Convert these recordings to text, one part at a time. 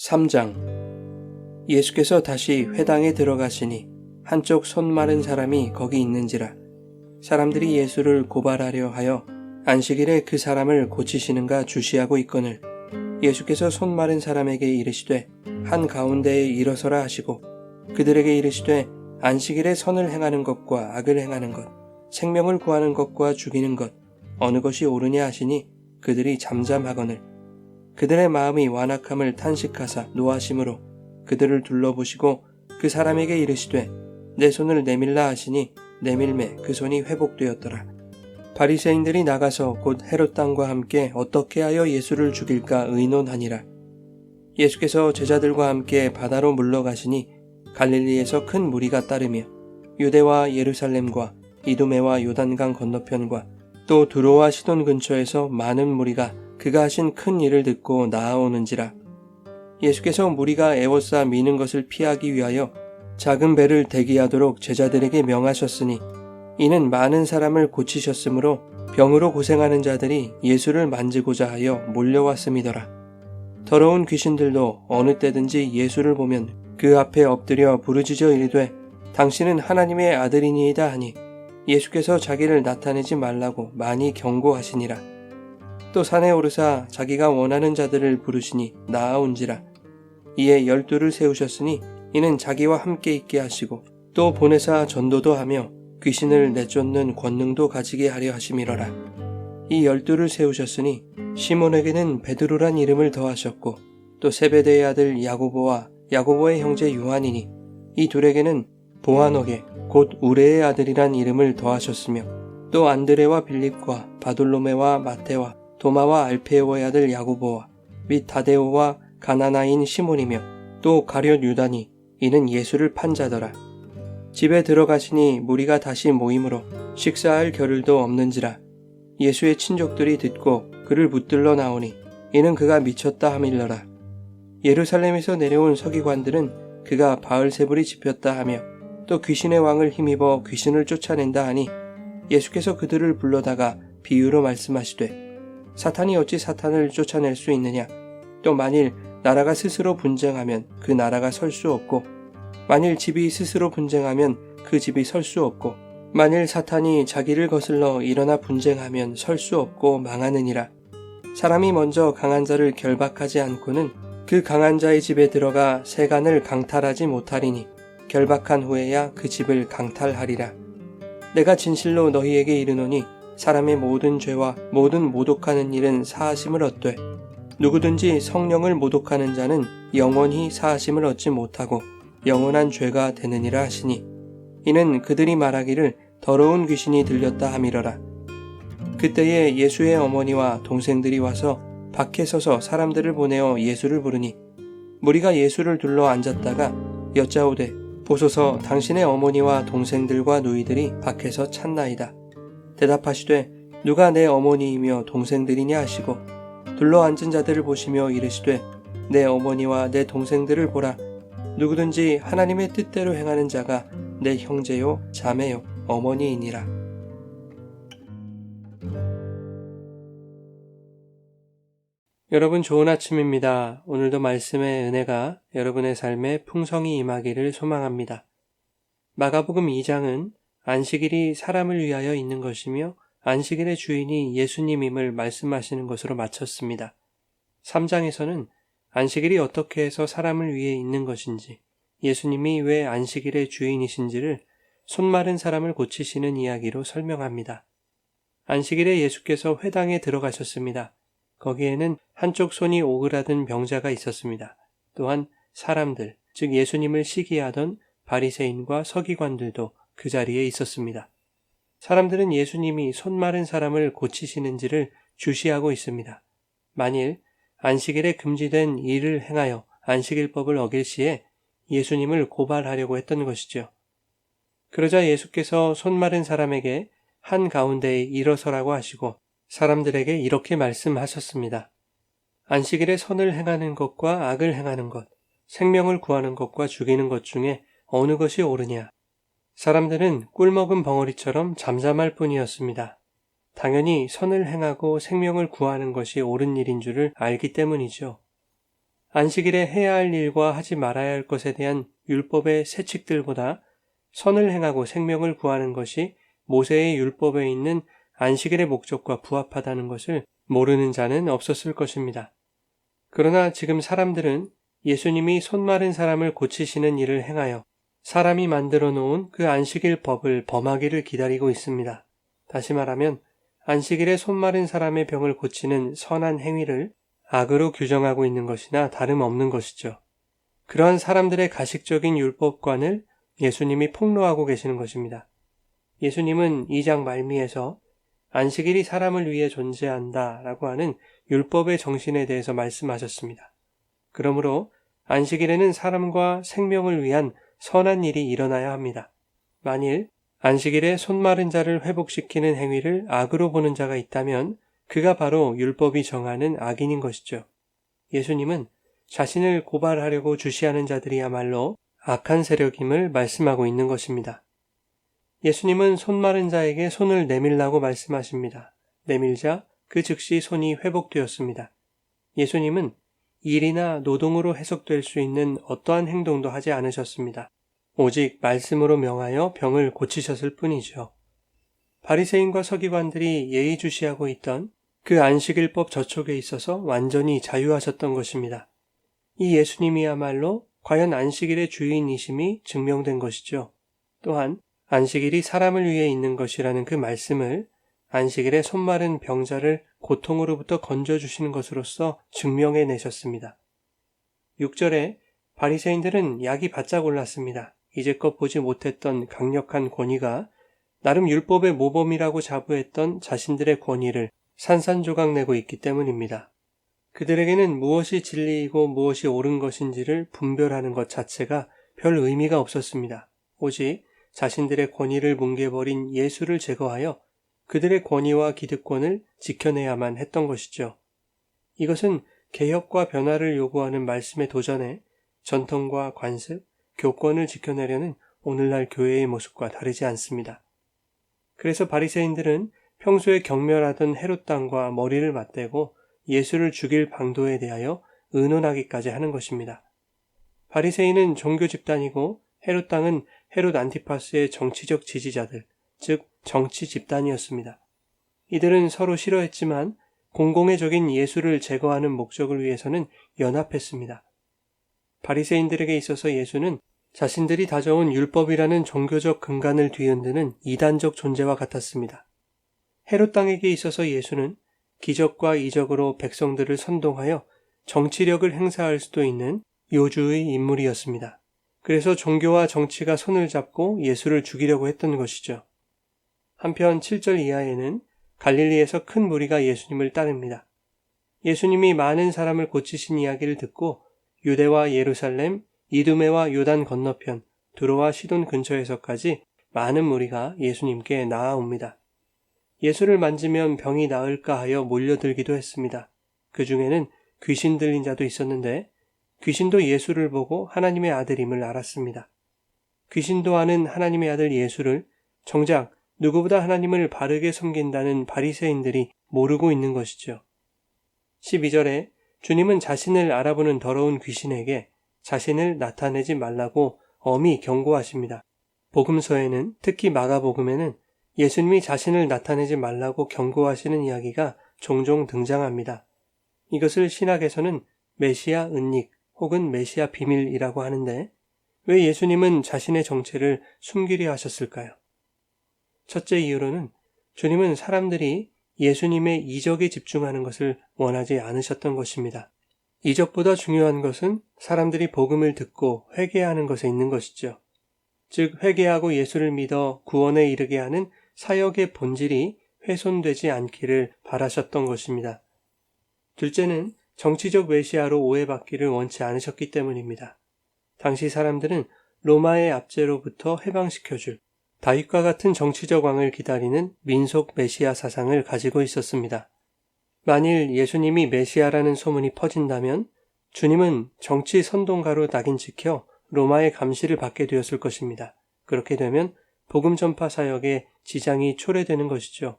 3장. 예수께서 다시 회당에 들어가시니 한쪽 손 마른 사람이 거기 있는지라. 사람들이 예수를 고발하려 하여 안식일에 그 사람을 고치시는가 주시하고 있거늘, 예수께서 손 마른 사람에게 이르시되 한 가운데에 일어서라 하시고, 그들에게 이르시되 안식일에 선을 행하는 것과 악을 행하는 것, 생명을 구하는 것과 죽이는 것, 어느 것이 옳으냐 하시니 그들이 잠잠하거늘, 그들의 마음이 완악함을 탄식하사 노하심으로 그들을 둘러보시고 그 사람에게 이르시되 내 손을 내밀라 하시니 내밀매 그 손이 회복되었더라. 바리새인들이 나가서 곧 헤롯 당과 함께 어떻게 하여 예수를 죽일까 의논하니라. 예수께서 제자들과 함께 바다로 물러가시니 갈릴리에서 큰 무리가 따르며 유대와 예루살렘과 이두메와 요단강 건너편과 또 두로와 시돈 근처에서 많은 무리가 그가 하신 큰 일을 듣고 나아오는지라. 예수께서 무리가 애워싸 미는 것을 피하기 위하여 작은 배를 대기하도록 제자들에게 명하셨으니, 이는 많은 사람을 고치셨으므로 병으로 고생하는 자들이 예수를 만지고자 하여 몰려왔음이더라. 더러운 귀신들도 어느 때든지 예수를 보면 그 앞에 엎드려 부르짖어 이르되 당신은 하나님의 아들이니이다 하니, 예수께서 자기를 나타내지 말라고 많이 경고하시니라. 또 산에 오르사 자기가 원하는 자들을 부르시니 나아온지라. 이에 12를 세우셨으니 이는 자기와 함께 있게 하시고 또 보내사 전도도 하며 귀신을 내쫓는 권능도 가지게 하려 하심이러라. 이 12를 세우셨으니 시몬에게는 베드로란 이름을 더하셨고 또 세베대의 아들 야고보와 야고보의 형제 요한이니 이 둘에게는 보아너게 곧 우레의 아들이란 이름을 더하셨으며 또 안드레와 빌립과 바돌로메와 마테와 도마와 알페오의 아들 야고보와 및 다데오와 가나나인 시몬이며 또 가룟 유다니 이는 예수를 판 자더라. 집에 들어가시니 무리가 다시 모이므로 식사할 겨를도 없는지라. 예수의 친족들이 듣고 그를 붙들러 나오니 이는 그가 미쳤다 함일러라. 예루살렘에서 내려온 서기관들은 그가 바을세불이 집혔다 하며 또 귀신의 왕을 힘입어 귀신을 쫓아낸다 하니, 예수께서 그들을 불러다가 비유로 말씀하시되 사탄이 어찌 사탄을 쫓아낼 수 있느냐. 또 만일 나라가 스스로 분쟁하면 그 나라가 설 수 없고, 만일 집이 스스로 분쟁하면 그 집이 설 수 없고, 만일 사탄이 자기를 거슬러 일어나 분쟁하면 설 수 없고 망하느니라. 사람이 먼저 강한 자를 결박하지 않고는 그 강한 자의 집에 들어가 세간을 강탈하지 못하리니 결박한 후에야 그 집을 강탈하리라. 내가 진실로 너희에게 이르노니 사람의 모든 죄와 모든 모독하는 일은 사하심을 얻되 누구든지 성령을 모독하는 자는 영원히 사하심을 얻지 못하고 영원한 죄가 되느니라 하시니, 이는 그들이 말하기를 더러운 귀신이 들렸다 함이러라. 그때에 예수의 어머니와 동생들이 와서 밖에 서서 사람들을 보내어 예수를 부르니, 무리가 예수를 둘러 앉았다가 여짜오되 보소서 당신의 어머니와 동생들과 누이들이 밖에서 찾나이다. 대답하시되 누가 내 어머니이며 동생들이냐 하시고 둘러 앉은 자들을 보시며 이르시되 내 어머니와 내 동생들을 보라. 누구든지 하나님의 뜻대로 행하는 자가 내 형제요 자매요 어머니이니라. 여러분, 좋은 아침입니다. 오늘도 말씀의 은혜가 여러분의 삶에 풍성히 임하기를 소망합니다. 마가복음 2장은 안식일이 사람을 위하여 있는 것이며 안식일의 주인이 예수님임을 말씀하시는 것으로 마쳤습니다. 3장에서는 안식일이 어떻게 해서 사람을 위해 있는 것인지, 예수님이 왜 안식일의 주인이신지를 손 마른 사람을 고치시는 이야기로 설명합니다. 안식일에 예수께서 회당에 들어가셨습니다. 거기에는 한쪽 손이 오그라든 병자가 있었습니다. 또한 사람들, 즉 예수님을 시기하던 바리새인과 서기관들도 그 자리에 있었습니다. 사람들은 예수님이 손 마른 사람을 고치시는지를 주시하고 있습니다. 만일 안식일에 금지된 일을 행하여 안식일법을 어길 시에 예수님을 고발하려고 했던 것이죠. 그러자 예수께서 손 마른 사람에게 한 가운데에 일어서라고 하시고 사람들에게 이렇게 말씀하셨습니다. 안식일에 선을 행하는 것과 악을 행하는 것, 생명을 구하는 것과 죽이는 것 중에 어느 것이 옳으냐. 사람들은 꿀먹은 벙어리처럼 잠잠할 뿐이었습니다. 당연히 선을 행하고 생명을 구하는 것이 옳은 일인 줄을 알기 때문이죠. 안식일에 해야 할 일과 하지 말아야 할 것에 대한 율법의 세칙들보다 선을 행하고 생명을 구하는 것이 모세의 율법에 있는 안식일의 목적과 부합하다는 것을 모르는 자는 없었을 것입니다. 그러나 지금 사람들은 예수님이 손 마른 사람을 고치시는 일을 행하여 사람이 만들어 놓은 그 안식일 법을 범하기를 기다리고 있습니다. 다시 말하면 안식일에 손 마른 사람의 병을 고치는 선한 행위를 악으로 규정하고 있는 것이나 다름없는 것이죠. 그러한 사람들의 가식적인 율법관을 예수님이 폭로하고 계시는 것입니다. 예수님은 2장 말미에서 안식일이 사람을 위해 존재한다라고 하는 율법의 정신에 대해서 말씀하셨습니다. 그러므로 안식일에는 사람과 생명을 위한 선한 일이 일어나야 합니다. 만일 안식일에 손 마른 자를 회복시키는 행위를 악으로 보는 자가 있다면 그가 바로 율법이 정하는 악인인 것이죠. 예수님은 자신을 고발하려고 주시하는 자들이야말로 악한 세력임을 말씀하고 있는 것입니다. 예수님은 손 마른 자에게 손을 내밀라고 말씀하십니다. 내밀자 그 즉시 손이 회복되었습니다. 예수님은 일이나 노동으로 해석될 수 있는 어떠한 행동도 하지 않으셨습니다. 오직 말씀으로 명하여 병을 고치셨을 뿐이죠. 바리새인과 서기관들이 예의주시하고 있던 그 안식일법 저촉에 있어서 완전히 자유하셨던 것입니다. 이 예수님이야말로 과연 안식일의 주인이심이 증명된 것이죠. 또한 안식일이 사람을 위해 있는 것이라는 그 말씀을 안식일에 손 마른 병자를 고통으로부터 건져주시는 것으로서 증명해 내셨습니다. 6절에 바리새인들은 약이 바짝 올랐습니다. 이제껏 보지 못했던 강력한 권위가 나름 율법의 모범이라고 자부했던 자신들의 권위를 산산조각 내고 있기 때문입니다. 그들에게는 무엇이 진리이고 무엇이 옳은 것인지를 분별하는 것 자체가 별 의미가 없었습니다. 오직 자신들의 권위를 뭉개버린 예수를 제거하여 그들의 권위와 기득권을 지켜내야만 했던 것이죠. 이것은 개혁과 변화를 요구하는 말씀의 도전에 전통과 관습, 교권을 지켜내려는 오늘날 교회의 모습과 다르지 않습니다. 그래서 바리새인들은 평소에 경멸하던 헤롯 당과 머리를 맞대고 예수를 죽일 방도에 대하여 의논하기까지 하는 것입니다. 바리새인은 종교 집단이고 헤롯 당은 헤롯 안티파스의 정치적 지지자들, 즉 정치 집단이었습니다. 이들은 서로 싫어했지만 공공의적인 예수를 제거하는 목적을 위해서는 연합했습니다. 바리새인들에게 있어서 예수는 자신들이 다져온 율법이라는 종교적 근간을 뒤흔드는 이단적 존재와 같았습니다. 헤롯 당에게 있어서 예수는 기적과 이적으로 백성들을 선동하여 정치력을 행사할 수도 있는 요주의 인물이었습니다. 그래서 종교와 정치가 손을 잡고 예수를 죽이려고 했던 것이죠. 한편 7절 이하에는 갈릴리에서 큰 무리가 예수님을 따릅니다. 예수님이 많은 사람을 고치신 이야기를 듣고 유대와 예루살렘, 이두메와 요단 건너편, 두로와 시돈 근처에서까지 많은 무리가 예수님께 나아옵니다. 예수를 만지면 병이 나을까 하여 몰려들기도 했습니다. 그 중에는 귀신 들린 자도 있었는데 귀신도 예수를 보고 하나님의 아들임을 알았습니다. 귀신도 아는 하나님의 아들 예수를 정작 누구보다 하나님을 바르게 섬긴다는 바리새인들이 모르고 있는 것이죠. 12절에 주님은 자신을 알아보는 더러운 귀신에게 자신을 나타내지 말라고 엄히 경고하십니다. 복음서에는 특히 마가복음에는 예수님이 자신을 나타내지 말라고 경고하시는 이야기가 종종 등장합니다. 이것을 신학에서는 메시아 은닉 혹은 메시아 비밀이라고 하는데 왜 예수님은 자신의 정체를 숨기려 하셨을까요? 첫째 이유로는 주님은 사람들이 예수님의 이적에 집중하는 것을 원하지 않으셨던 것입니다. 이적보다 중요한 것은 사람들이 복음을 듣고 회개하는 것에 있는 것이죠. 즉 회개하고 예수를 믿어 구원에 이르게 하는 사역의 본질이 훼손되지 않기를 바라셨던 것입니다. 둘째는 정치적 메시아로 오해받기를 원치 않으셨기 때문입니다. 당시 사람들은 로마의 압제로부터 해방시켜줄 다윗과 같은 정치적 왕을 기다리는 민속 메시아 사상을 가지고 있었습니다. 만일 예수님이 메시아라는 소문이 퍼진다면 주님은 정치 선동가로 낙인 찍혀 로마의 감시를 받게 되었을 것입니다. 그렇게 되면 복음 전파 사역에 지장이 초래되는 것이죠.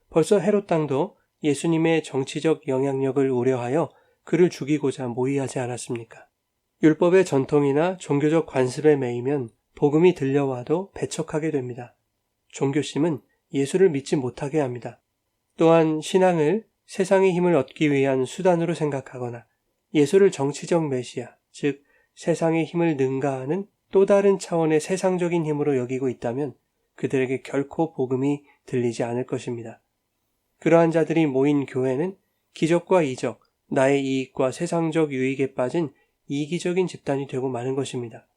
벌써 헤롯 당도 예수님의 정치적 영향력을 우려하여 그를 죽이고자 모의하지 않았습니까? 율법의 전통이나 종교적 관습에 매이면 복음이 들려와도 배척하게 됩니다. 종교심은 예수를 믿지 못하게 합니다. 또한 신앙을 세상의 힘을 얻기 위한 수단으로 생각하거나 예수를 정치적 메시아, 즉 세상의 힘을 능가하는 또 다른 차원의 세상적인 힘으로 여기고 있다면 그들에게 결코 복음이 들리지 않을 것입니다. 그러한 자들이 모인 교회는 기적과 이적, 나의 이익과 세상적 유익에 빠진 이기적인 집단이 되고 마는 것입니다.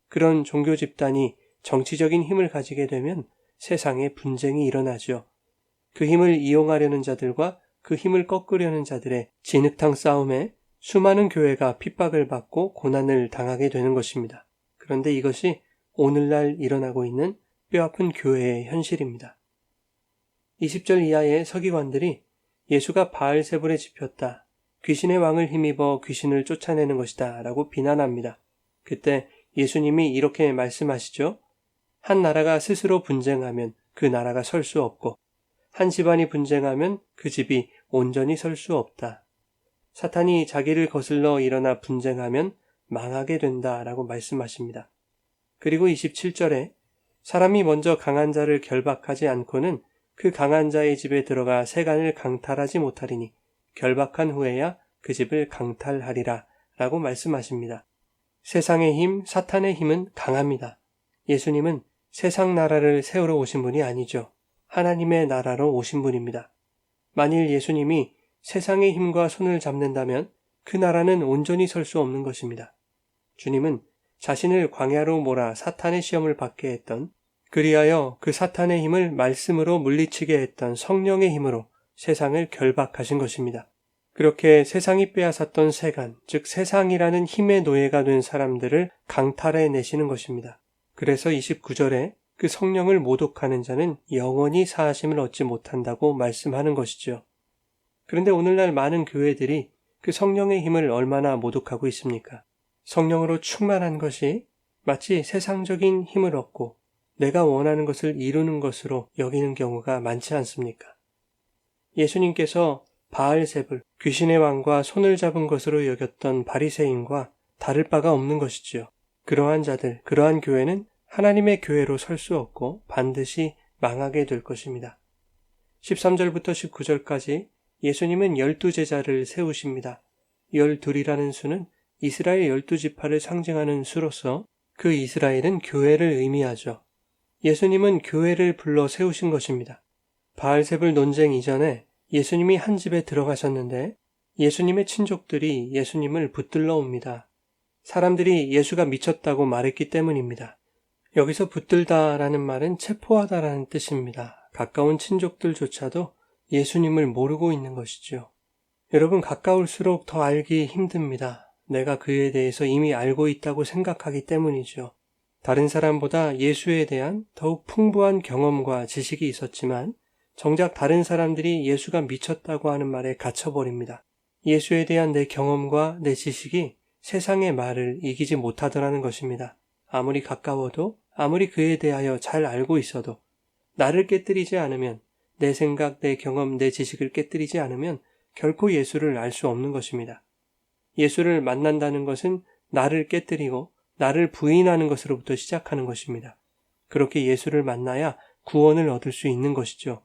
그런 종교 집단이 정치적인 힘을 가지게 되면 세상에 분쟁이 일어나죠. 그 힘을 이용하려는 자들과 그 힘을 꺾으려는 자들의 진흙탕 싸움에 수많은 교회가 핍박을 받고 고난을 당하게 되는 것입니다. 그런데 이것이 오늘날 일어나고 있는 뼈아픈 교회의 현실입니다. 20절 이하의 서기관들이 예수가 바알세불에 집혔다, 귀신의 왕을 힘입어 귀신을 쫓아내는 것이다 라고 비난합니다. 그때 예수님이 이렇게 말씀하시죠. 한 나라가 스스로 분쟁하면 그 나라가 설 수 없고 한 집안이 분쟁하면 그 집이 온전히 설 수 없다. 사탄이 자기를 거슬러 일어나 분쟁하면 망하게 된다 라고 말씀하십니다. 그리고 27절에 사람이 먼저 강한 자를 결박하지 않고는 그 강한 자의 집에 들어가 세간을 강탈하지 못하리니 결박한 후에야 그 집을 강탈하리라 라고 말씀하십니다. 세상의 힘, 사탄의 힘은 강합니다. 예수님은 세상 나라를 세우러 오신 분이 아니죠. 하나님의 나라로 오신 분입니다. 만일 예수님이 세상의 힘과 손을 잡는다면 그 나라는 온전히 설 수 없는 것입니다. 주님은 자신을 광야로 몰아 사탄의 시험을 받게 했던, 그리하여 그 사탄의 힘을 말씀으로 물리치게 했던 성령의 힘으로 세상을 결박하신 것입니다. 그렇게 세상이 빼앗았던 세간, 즉 세상이라는 힘의 노예가 된 사람들을 강탈해 내시는 것입니다. 그래서 29절에 그 성령을 모독하는 자는 영원히 사하심을 얻지 못한다고 말씀하는 것이죠. 그런데 오늘날 많은 교회들이 그 성령의 힘을 얼마나 모독하고 있습니까? 성령으로 충만한 것이 마치 세상적인 힘을 얻고 내가 원하는 것을 이루는 것으로 여기는 경우가 많지 않습니까? 예수님께서 바알세불, 귀신의 왕과 손을 잡은 것으로 여겼던 바리새인과 다를 바가 없는 것이지요. 그러한 자들, 그러한 교회는 하나님의 교회로 설 수 없고 반드시 망하게 될 것입니다. 13절부터 19절까지 예수님은 12제자를 세우십니다. 12이라는 수는 이스라엘 12지파를 상징하는 수로서 그 이스라엘은 교회를 의미하죠. 예수님은 교회를 불러 세우신 것입니다. 바알세불 논쟁 이전에 예수님이 한 집에 들어가셨는데 예수님의 친족들이 예수님을 붙들러 옵니다. 사람들이 예수가 미쳤다고 말했기 때문입니다. 여기서 붙들다라는 말은 체포하다라는 뜻입니다. 가까운 친족들조차도 예수님을 모르고 있는 것이죠. 여러분, 가까울수록 더 알기 힘듭니다. 내가 그에 대해서 이미 알고 있다고 생각하기 때문이죠. 다른 사람보다 예수에 대한 더욱 풍부한 경험과 지식이 있었지만 정작 다른 사람들이 예수가 미쳤다고 하는 말에 갇혀버립니다. 예수에 대한 내 경험과 내 지식이 세상의 말을 이기지 못하더라는 것입니다. 아무리 가까워도, 아무리 그에 대하여 잘 알고 있어도 나를 깨뜨리지 않으면, 내 생각, 내 경험, 내 지식을 깨뜨리지 않으면 결코 예수를 알 수 없는 것입니다. 예수를 만난다는 것은 나를 깨뜨리고 나를 부인하는 것으로부터 시작하는 것입니다. 그렇게 예수를 만나야 구원을 얻을 수 있는 것이죠.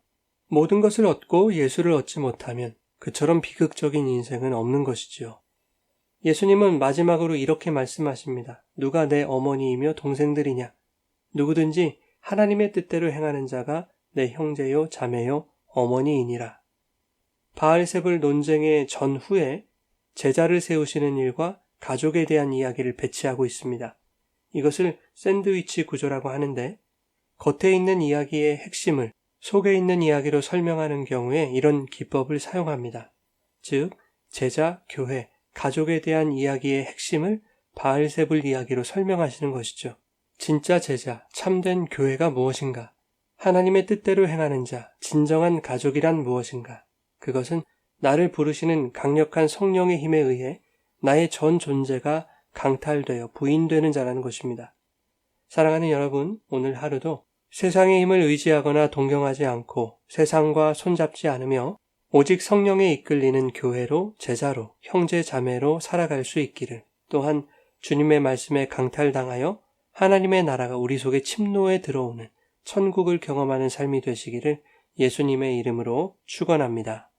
모든 것을 얻고 예수를 얻지 못하면 그처럼 비극적인 인생은 없는 것이지요. 예수님은 마지막으로 이렇게 말씀하십니다. 누가 내 어머니이며 동생들이냐? 누구든지 하나님의 뜻대로 행하는 자가 내 형제요 자매요 어머니이니라. 바알세불 논쟁의 전후에 제자를 세우시는 일과 가족에 대한 이야기를 배치하고 있습니다. 이것을 샌드위치 구조라고 하는데 겉에 있는 이야기의 핵심을 속에 있는 이야기로 설명하는 경우에 이런 기법을 사용합니다. 즉, 제자, 교회, 가족에 대한 이야기의 핵심을 바알세불 이야기로 설명하시는 것이죠. 진짜 제자, 참된 교회가 무엇인가? 하나님의 뜻대로 행하는 자, 진정한 가족이란 무엇인가? 그것은 나를 부르시는 강력한 성령의 힘에 의해 나의 전 존재가 강탈되어 부인되는 자라는 것입니다. 사랑하는 여러분, 오늘 하루도 세상의 힘을 의지하거나 동경하지 않고 세상과 손잡지 않으며 오직 성령에 이끌리는 교회로, 제자로, 형제 자매로 살아갈 수 있기를, 또한 주님의 말씀에 강탈당하여 하나님의 나라가 우리 속에 침노에 들어오는 천국을 경험하는 삶이 되시기를 예수님의 이름으로 축원합니다.